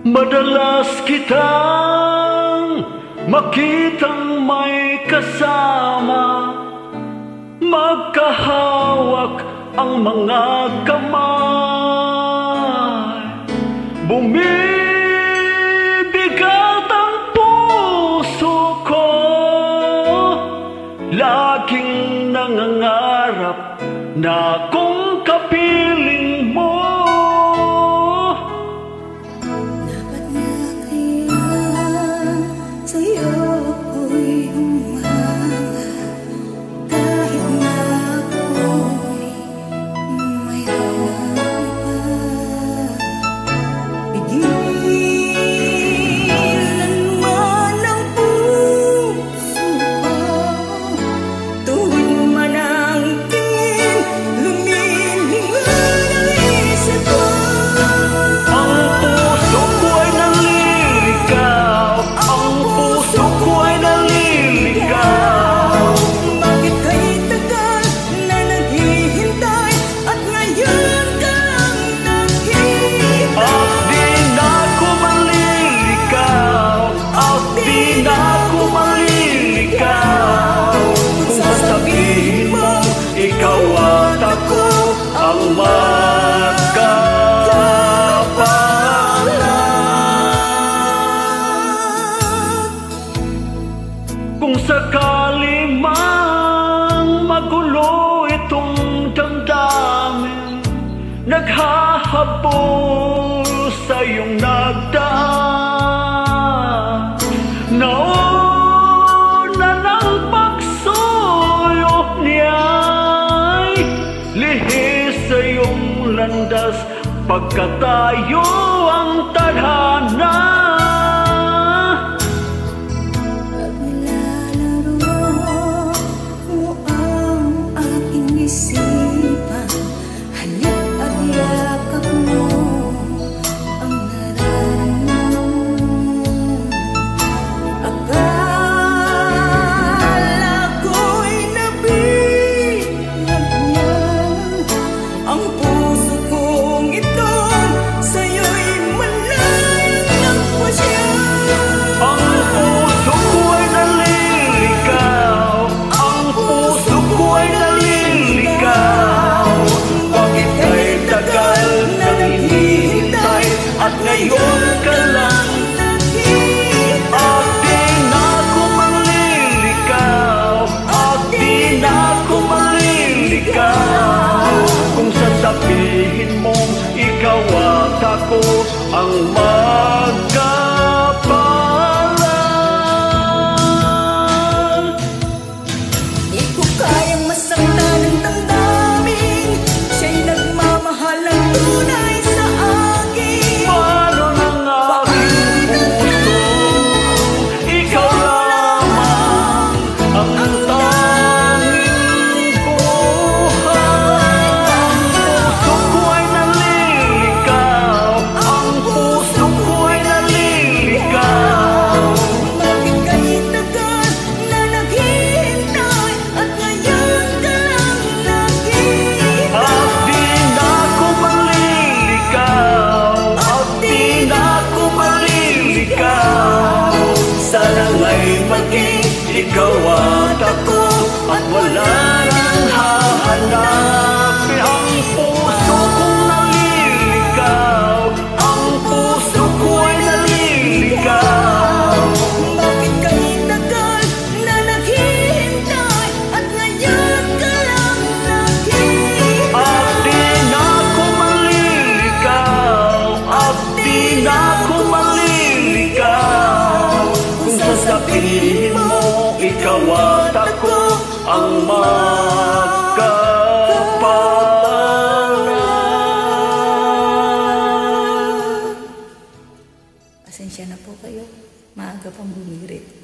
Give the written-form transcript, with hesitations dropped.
Madalas kitang makitang may kasama, magkahawak ang mga kamay. Bumibigat ang puso ko, laging nangangarap na kung kapiling mo. Kung sakali mang magulo itong damdamin, naghahabol sa iyong nagdaan, nauna ng pagsuyo niya'y lihis sa iyong landas, pagkatayo ang tadhana. Ngayon ka lang at di na ako maliligaw, at di na ako maliligaw. Kung sasabihin mong ikaw at ako ang magkapalan, di ko kayang masaktan ng damdamin, siya'y nagmamahal ng tunay sa akin. Ikaw at ako at wala nang hahanapin. Ang puso kong naliligaw, ang puso ko ay naliligaw. Bakit ka'y tagal na naghihintay at ngayon ka lang nakita? At di na ako maliligaw, at di na ako maliligaw. Kung sasabihin mo ikaw at ako ang magkapalan. Pasensya na po kayo, maaga pang bumirit.